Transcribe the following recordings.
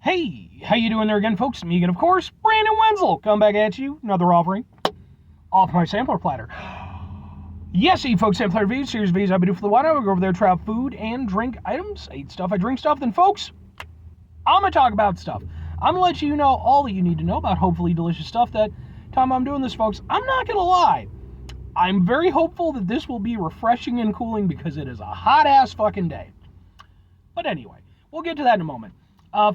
Hey, how you doing there again, folks? Me again, of course, Brandon Wenzel. Come back at you, another offering off my sampler platter. Yes, folks, sampler V's, series V's I've been doing for the while. I go over there, try out food and drink items. I eat stuff, I drink stuff. Then, folks, I'm going to talk about stuff. I'm going to let you know all that you need to know about hopefully delicious stuff. That time I'm doing this, folks, I'm not going to lie. I'm very hopeful that this will be refreshing and cooling because it is a hot-ass fucking day. But anyway, we'll get to that in a moment.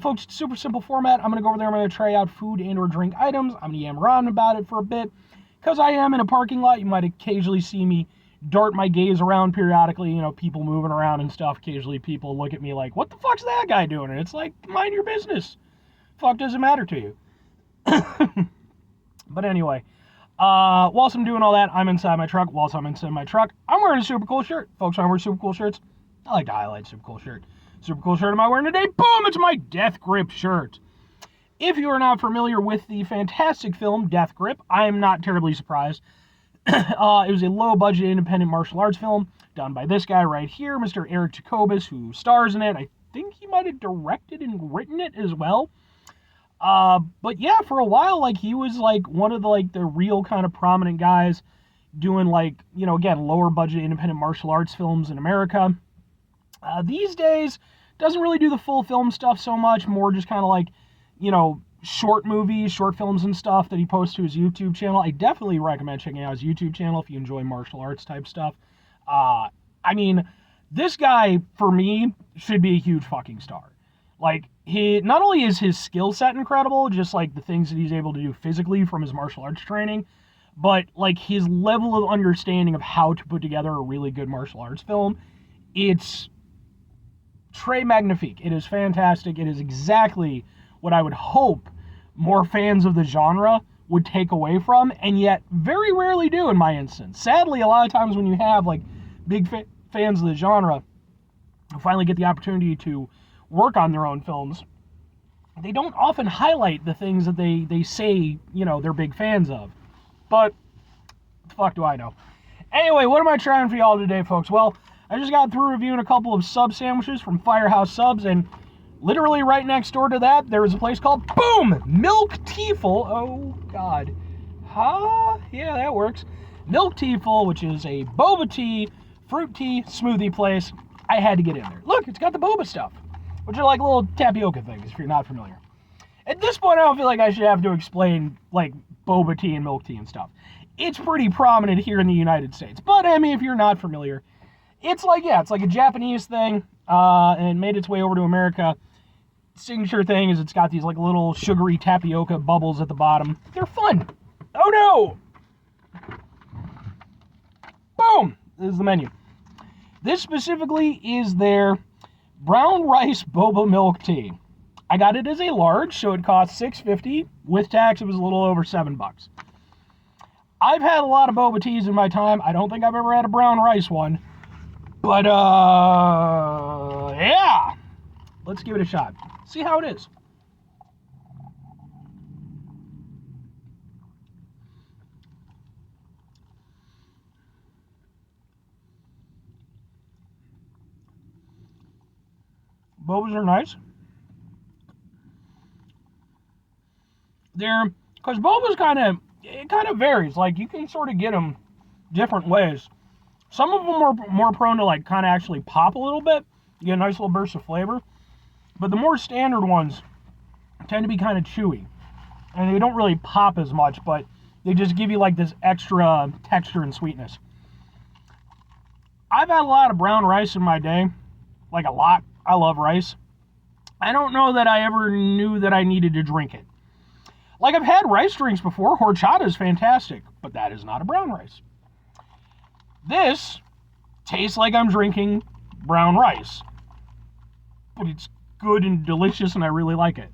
Folks, super simple format. I'm going to go over there. I'm going to try out food and or drink items. I'm going to yammer on about it for a bit. Because I am in a parking lot, you might occasionally see me dart my gaze around periodically. You know, people moving around and stuff. Occasionally people look at me like, what the fuck's that guy doing? And it's like, mind your business. Fuck doesn't matter to you. But anyway, whilst I'm doing all that, I'm inside my truck. Whilst I'm inside my truck, I'm wearing a super cool shirt. Folks, I wear super cool shirts. I like to highlight super cool shirt. Super cool shirt am I wearing today? Boom! It's my Death Grip shirt. If you are not familiar with the fantastic film Death Grip, I am not terribly surprised. It was a low-budget independent martial arts film done by this guy right here, Mr. Eric Jacobus, who stars in it. I think he might have directed and written it as well. But yeah, for a while, like, he was like one of the real kind of prominent guys doing, like, you know, again, lower-budget independent martial arts films in America. These days, doesn't really do the full film stuff so much, more just kind of like, you know, short movies, short films and stuff that he posts to his YouTube channel. I definitely recommend checking out his YouTube channel if you enjoy martial arts type stuff. I mean, this guy, for me, should be a huge fucking star. Like, not only is his skill set incredible, just like the things that he's able to do physically from his martial arts training, but like his level of understanding of how to put together a really good martial arts film, it's très magnifique. It is fantastic. It is exactly what I would hope more fans of the genre would take away from, and yet very rarely do in my instance. Sadly, a lot of times when you have like big fans of the genre who finally get the opportunity to work on their own films, they don't often highlight the things that they say, you know, they're big fans of. But the fuck do I know? Anyway, what am I trying for y'all today, folks? Well, I just got through reviewing a couple of sub sandwiches from Firehouse Subs, and literally right next door to that, there is a place called, boom, Milkteaful. Oh, God. Huh? Yeah, that works. Milkteaful, which is a boba tea, fruit tea, smoothie place. I had to get in there. Look, it's got the boba stuff, which are like little tapioca things, if you're not familiar. At this point, I don't feel like I should have to explain, like, boba tea and milk tea and stuff. It's pretty prominent here in the United States. But, I mean, if you're not familiar, it's like a Japanese thing, and it made its way over to America. Signature thing is it's got these like little sugary tapioca bubbles at the bottom. They're fun. Oh no! Boom! This is the menu. This specifically is their brown rice boba milk tea. I got it as a large, so it cost $6.50. With tax, it was a little over $7. I've had a lot of boba teas in my time. I don't think I've ever had a brown rice one. But, yeah. Let's give it a shot. See how it is. Bobas are nice. Because boba's it kind of varies. Like, you can sort of get them different ways. Some of them are more prone to, like, kind of actually pop a little bit. You get a nice little burst of flavor. But the more standard ones tend to be kind of chewy. And they don't really pop as much, but they just give you, like, this extra texture and sweetness. I've had a lot of brown rice in my day. Like, a lot. I love rice. I don't know that I ever knew that I needed to drink it. Like, I've had rice drinks before. Horchata is fantastic. But that is not a brown rice. This tastes like I'm drinking brown rice, but it's good and delicious, and I really like it.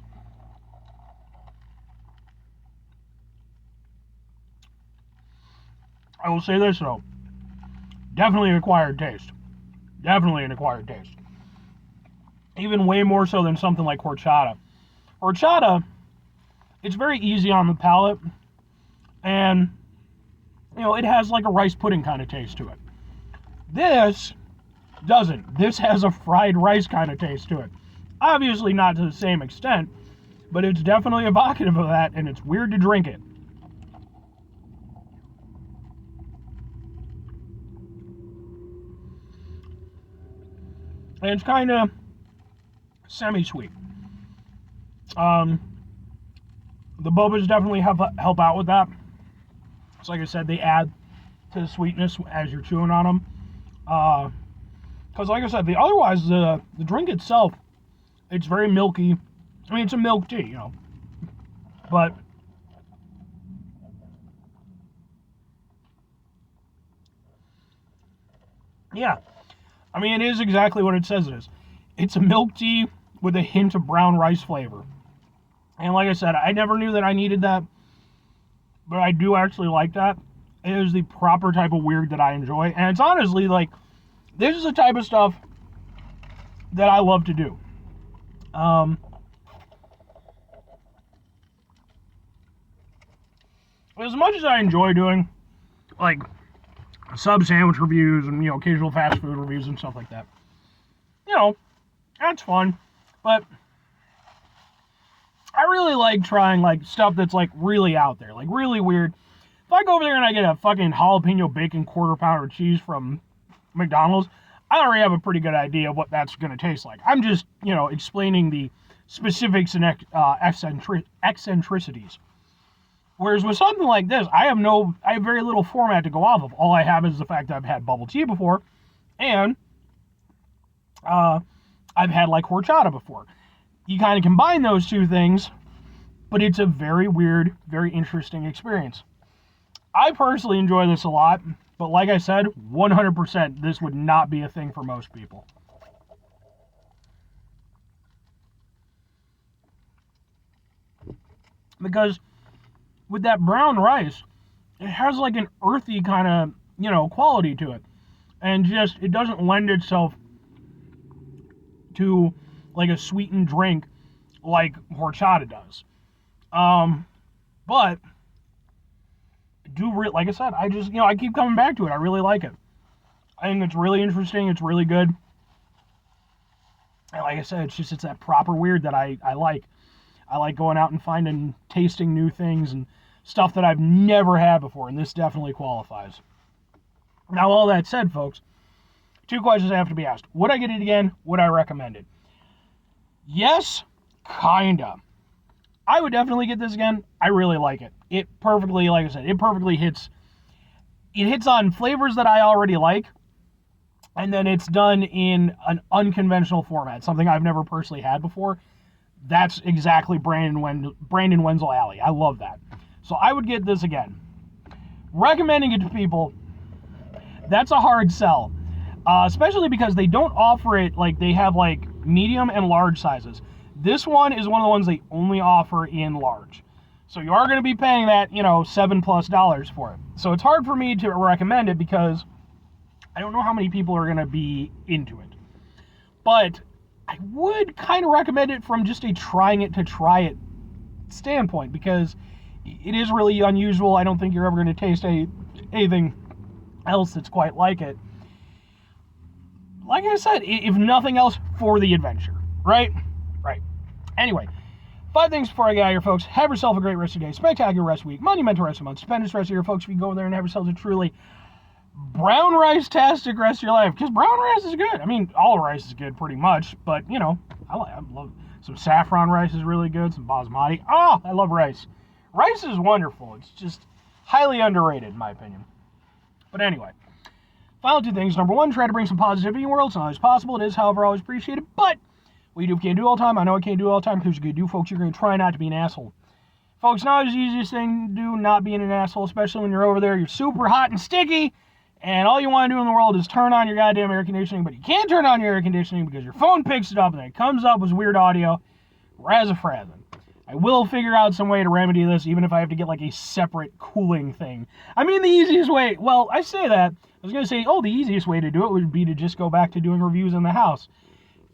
I will say this, though. Definitely an acquired taste. Definitely an acquired taste. Even way more so than something like horchata. Horchata, it's very easy on the palate, and you know, it has like a rice pudding kind of taste to it. This doesn't. This has a fried rice kind of taste to it. Obviously not to the same extent, but it's definitely evocative of that, and it's weird to drink it. And it's kind of semi-sweet. The bobas definitely help out with that. So like I said, they add to the sweetness as you're chewing on them. Because like I said, otherwise the drink itself, it's very milky. I mean, it's a milk tea, but yeah, I mean, it is exactly what it says it is. It's a milk tea with a hint of brown rice flavor. And like I said, I never knew that I needed that, but I do actually like that. It is the proper type of weird that I enjoy. And it's honestly like, this is the type of stuff that I love to do. As much as I enjoy doing, like, sub sandwich reviews and, occasional fast food reviews and stuff like that, that's fun. But I really like trying, like, stuff that's, like, really out there, like, really weird. If I go over there and I get a fucking jalapeno bacon quarter pounder cheese from McDonald's, I already have a pretty good idea of what that's going to taste like. I'm just, explaining the specifics and eccentricities. Whereas with something like this, I have very little format to go off of. All I have is the fact that I've had bubble tea before, and I've had, like, horchata before. You kind of combine those two things, but it's a very weird, very interesting experience. I personally enjoy this a lot, but like I said, 100% this would not be a thing for most people. Because with that brown rice, it has like an earthy kind of, quality to it. And just, it doesn't lend itself to like a sweetened drink like horchata does. But like I said, I just, I keep coming back to it. I really like it. I think it's really interesting. It's really good. And like I said, it's that proper weird that I like. I like going out and tasting new things and stuff that I've never had before, and this definitely qualifies. Now, all that said, folks, 2 questions have to be asked. Would I get it again? Would I recommend it? Yes, kinda. I would definitely get this again. I really like it. It perfectly, like I said, it perfectly hits on flavors that I already like, and then it's done in an unconventional format, something I've never personally had before. That's exactly Brandon Wenzel alley. I love that. So I would get this again. Recommending it to people, that's a hard sell. Especially because they don't offer it, like, they have, like, medium and large sizes. This one is one of the ones they only offer in large. So you are going to be paying that, $7+ for it. So it's hard for me to recommend it because I don't know how many people are going to be into it. But I would kind of recommend it from just a trying it to try it standpoint, because it is really unusual. I don't think you're ever going to taste anything else that's quite like it. Like I said, if nothing else, for the adventure, right? Right. Anyway, 5 things before I get out of here, folks. Have yourself a great rest of your day, spectacular rest of the week, monumental rest of the month, stupendous rest of your folks. If you go over there and have yourselves a truly brown rice-tastic rest of your life, because brown rice is good. I mean, all rice is good pretty much, but, I love some saffron rice is really good, some basmati. Oh, I love rice. Rice is wonderful. It's just highly underrated, in my opinion. But anyway, final 2 things. Number 1, try to bring some positivity in the world. It's not always possible. It is, however, always appreciated. But what you do can't do all the time. I know I can't do all the time, because you can do, folks. You're going to try not to be an asshole. Folks, not the easiest thing to do, not being an asshole, especially when you're over there. You're super hot and sticky, and all you want to do in the world is turn on your goddamn air conditioning, but you can't turn on your air conditioning because your phone picks it up, and it comes up with weird audio. Razzafrazzin'. I will figure out some way to remedy this, even if I have to get, like, a separate cooling thing. I mean, the easiest way, well, I say that. I was going to say, the easiest way to do it would be to just go back to doing reviews in the house.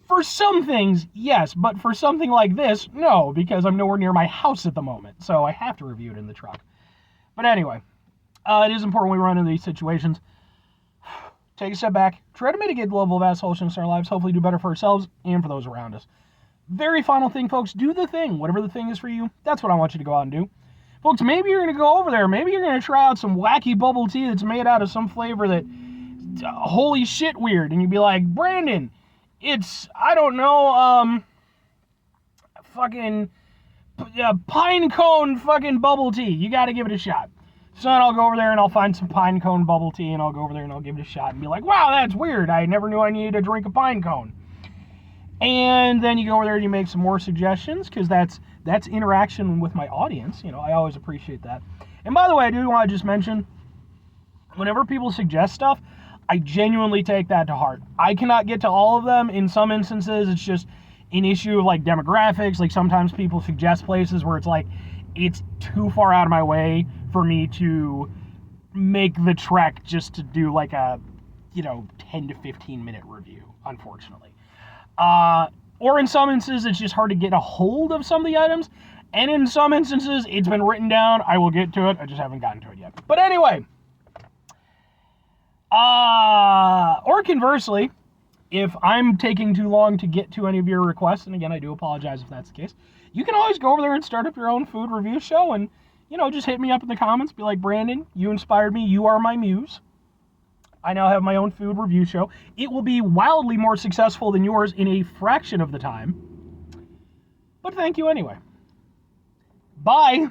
For some things, yes, but for something like this, no, because I'm nowhere near my house at the moment, so I have to review it in the truck. But anyway, it is important we run into these situations. Take a step back, try to mitigate the level of assholishness in our lives, hopefully do better for ourselves and for those around us. very final thing, folks, do the thing. Whatever the thing is for you, that's what I want you to go out and do. Folks, maybe you're going to go over there. Maybe you're going to try out some wacky bubble tea that's made out of some flavor that, holy shit, weird. And you'd be like, Brandon, it's, I don't know, fucking pine cone fucking bubble tea. You got to give it a shot. So then I'll go over there and I'll find some pine cone bubble tea and I'll go over there and I'll give it a shot and be like, wow, that's weird. I never knew I needed to drink a pine cone. And then you go over there and you make some more suggestions, because that's interaction with my audience. You know, I always appreciate that. And by the way, I do want to just mention, whenever people suggest stuff, I genuinely take that to heart. I cannot get to all of them. In some instances, it's just an issue of like demographics. Like sometimes people suggest places where it's like, it's too far out of my way for me to make the trek just to do like a, 10 to 15 minute review, unfortunately. Or in some instances, it's just hard to get a hold of some of the items. And in some instances, it's been written down. I will get to it. I just haven't gotten to it yet. But anyway, or conversely, if I'm taking too long to get to any of your requests, and again, I do apologize if that's the case, you can always go over there and start up your own food review show and, just hit me up in the comments. Be like, Brandon, you inspired me. You are my muse. I now have my own food review show. It will be wildly more successful than yours in a fraction of the time. But thank you anyway. Bye.